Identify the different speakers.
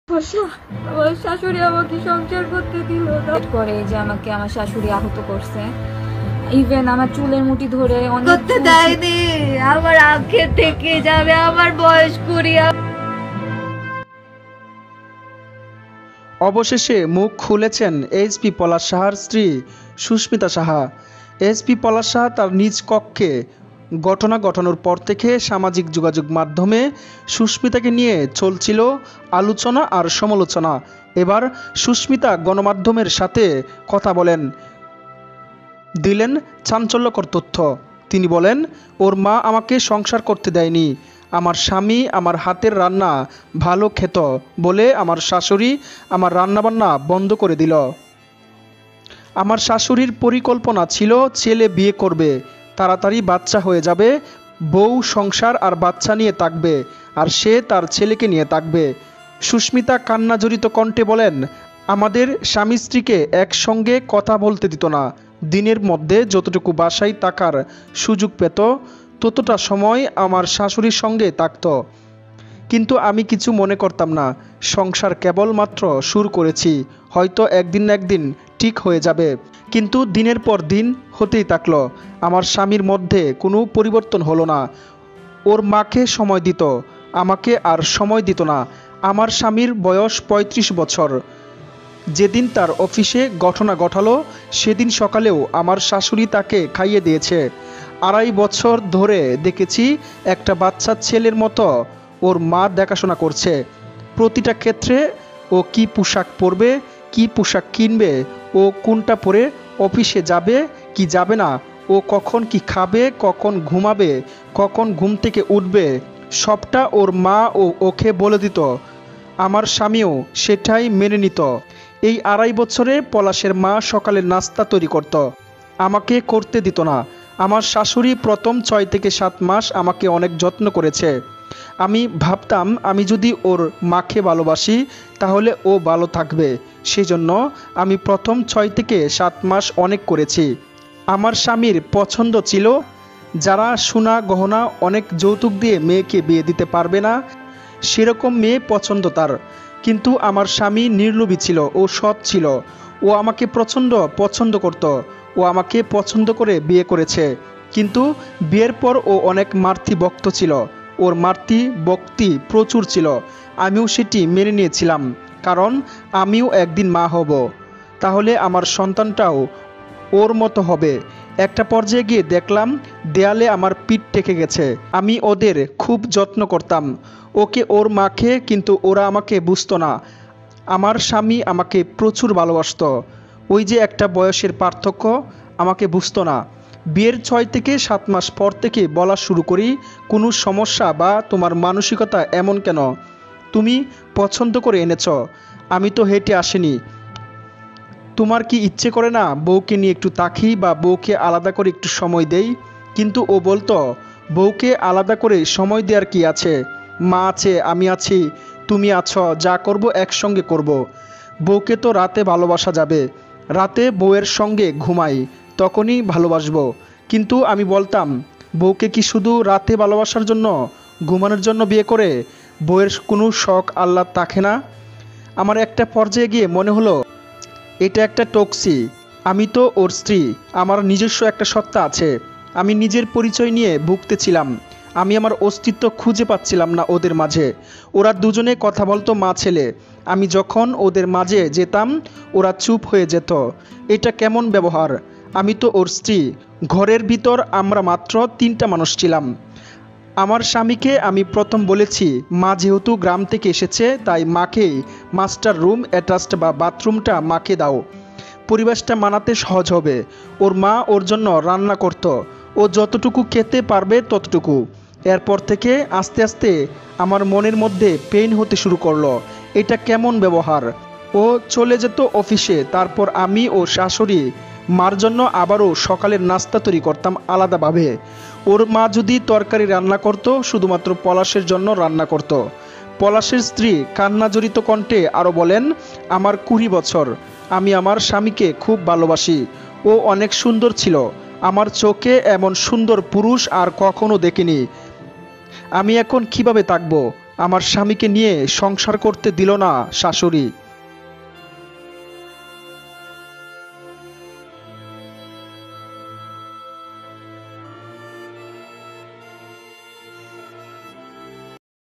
Speaker 1: বর্ষা, আমার শাশুড়ি আমাকে সংসার করতে দিল না।
Speaker 2: করে যে আমাকে আমার শাশুড়ি আহত করছে, ইভেন আমার চুলের মুঠি ধরে অনেক
Speaker 1: করতে দেয়নি। আমার আগে থেকে যাবে, আমার বয়স কুড়ি।
Speaker 3: অবশেষে মুখ খুলেছেন এসপি পলাশ সাহার স্ত্রী সুস্মিতা সাহা। এসপি পলাশ সাহা তার নিজ কক্ষে ঘটনা ঘটানোর পর থেকে সামাজিক যোগাযোগ মাধ্যমে সুস্মিতাকে নিয়ে চলছিল আলোচনা আর সমালোচনা। এবার সুস্মিতা গণমাধ্যমের সাথে কথা বলেন, দিলেন চাঞ্চল্যকর তথ্য। তিনি বলেন, ওর মা আমাকে সংসার করতে দেয়নি, আমার স্বামী আমার হাতের রান্না ভালো খেত বলে আমার শাশুড়ি আমার রান্নাবান্না বন্ধ করে দিল। আমার শাশুড়ির পরিকল্পনা ছিল ছেলে বিয়ে করবে, তাড়াতাড়ি বাচ্চা হয়ে যাবে, বউ সংসার আর বাচ্চা নিয়ে থাকবে, আর সে তার ছেলেকে নিয়ে থাকবে। সুস্মিতা কান্নাজড়িত কণ্ঠে বলেন, আমাদের স্বামী স্ত্রীকে একসঙ্গে কথা বলতে দিত না। দিনের মধ্যে যতটুকু বাসায় থাকার সুযোগ পেত ততটা সময় আমার শাশুড়ির সঙ্গে থাকত, কিন্তু আমি কিছু মনে করতাম না। সংসার কেবলমাত্র শুরু করেছি, হয়তো একদিন না একদিন ঠিক হয়ে যাবে। কিন্তু দিনের পর দিন হতেই থাকলো। আমার স্বামীর মধ্যে কোনো পরিবর্তন হলো না। ওর মাকে সময় দিত, আমাকে আর সময় দিত না। আমার স্বামীর বয়স ৩৫ বছর। যেদিন তার অফিসে ঘটনা ঘটালো সেদিন সকালেও আমার শাশুড়ি তাকে খাইয়ে দিয়েছে। ২.৫ বছর ধরে দেখেছি একটা বাচ্চা ছেলের মতো ওর মা দেখাশোনা করছে। প্রতিটা ক্ষেত্রে ও কি পোশাক পরবে, কি পোশাক কিনবে, ও কোনটা পরে অফিসে যাবে কি যাবে না, ও কখন কি খাবে, কখন ঘুমাবে, কখন ঘুম থেকে উঠবে, সবটা ওর মা ওকে বলে দিত। আমার স্বামীও সেটাই মেনে নিত। এই ২.৫ বছরে পলাশের মা সকালের নাস্তা তৈরি করত, আমাকে করতে দিত না। আমার শাশুড়ি প্রথম ৬ থেকে ৭ মাস আমাকে অনেক যত্ন করেছে। আমি ভাবতাম আমি যদি ওর মাকে ভালোবাসি তাহলে ও ভালো থাকবে, সেই জন্য আমি প্রথম ৬ থেকে ৭ মাস অনেক করেছি। আমার স্বামীর পছন্দ ছিল যারা সোনা গহনা অনেক যৌতুক দিয়ে মেয়েকে বিয়ে দিতে পারবে না, সেরকম মেয়ে পছন্দ তার। কিন্তু আমার স্বামী নির্লোভী ছিল, ও সৎ ছিল। ও আমাকে প্রচণ্ড পছন্দ করত, ও আমাকে পছন্দ করে বিয়ে করেছে। কিন্তু বিয়ের পর ও অনেক মাতৃভক্ত ছিল, ওর মাতৃভক্তি প্রচুর ছিল। আমিও সেটি মেনে নিয়েছিলাম, কারণ আমিও একদিন মা হব, তাহলে আমার সন্তানটাও ওর মতো হবে। একটা পর্যায়ে গিয়ে দেখলাম দেয়ালে আমার পিঠ ঠেকে গেছে। আমি ওদের খুব যত্ন করতাম, ওকে ওর মাকে, কিন্তু ওরা আমাকে বুঝতো না। আমার স্বামী আমাকে প্রচুর ভালোবাসতো, ওই যে একটা বয়সের পার্থক্য, আমাকে বুঝতো না। বিয়ের ৬ থেকে ৭ মাস পর থেকে বলা শুরু করি, কোনো সমস্যা বা তোমার মানসিকতা এমন কেন, তুমি পছন্দ করে এনেছ, আমি তো হেঁটে আসিনি। তোমার কি ইচ্ছে করে না বউকে নিয়ে একটু তাকি বা বউকে আলাদা করে একটু সময় দেই? কিন্তু ও বলতো, বউকে আলাদা করে সময় দেওয়ার কি আছে, মা আছে, আমি আছি, তুমি আছো, যা করব একসঙ্গে করব। বউকে তো রাতে ভালোবাসা যাবে, রাতে বউয়ের সঙ্গে ঘুমাই, তখনই ভালোবাসবো। কিন্তু আমি বলতাম, বউকে কি শুধু রাতে ভালোবাসার জন্য, ঘুমানোর জন্য বিয়ে করে? বউয়ের কোনো শখ আহ্লাদ থাকে না? আমার একটা পর্যায়ে গিয়ে মনে হলো এটা একটা টক্সি। আমি তো ওর স্ত্রী, আমার নিজস্ব একটা সত্তা আছে। আমি নিজের পরিচয় নিয়ে ভুগতেছিলাম। আমি আমার অস্তিত্ব খুঁজে পাচ্ছিলাম না ওদের মাঝে। ওরা দুজনে কথা বলতো মা ছেলে। আমি যখন ওদের মাঝে যেতাম ওরা চুপ হয়ে যেত। এটা কেমন ব্যবহার? আমি তো ওর স্ত্রী, ঘরের ভিতর আমরা মাত্র ৩টা মানুষ ছিলাম। আমার স্বামীকে আমি প্রথম বলেছি, মা যেহেতু গ্রাম থেকে এসেছে তাই মাকেই মাস্টার রুম অ্যাটাচড বা বাথরুমটা মাকে দাও, পরিবেশটা মানাতে সহজ হবে। ওর মা ওর জন্য রান্না করত, ও যতটুকু খেতে পারবে ততটুকু। এরপর থেকে আস্তে আস্তে আমার মনের মধ্যে পেইন হতে শুরু করলো। এটা কেমন ব্যবহার? ও চলে যেত অফিসে, তারপর আমি ও শাশুড়ি মার জন্য আবারও সকালের নাস্তা তৈরি করতাম আলাদাভাবে। ওর মা যদি তরকারি রান্না করত শুধুমাত্র পলাশের জন্য রান্না করত। পলাশের স্ত্রী কান্নাজড়িত কণ্ঠে আরও বলেন, আমার ২০ বছর, আমি আমার স্বামীকে খুব ভালোবাসি, ও অনেক সুন্দর ছিল, আমার চোখে এমন সুন্দর পুরুষ আর কখনো দেখিনি। আমি এখন কিভাবে থাকবো? আমার স্বামীকে নিয়ে সংসার করতে দিল না শাশুড়ি।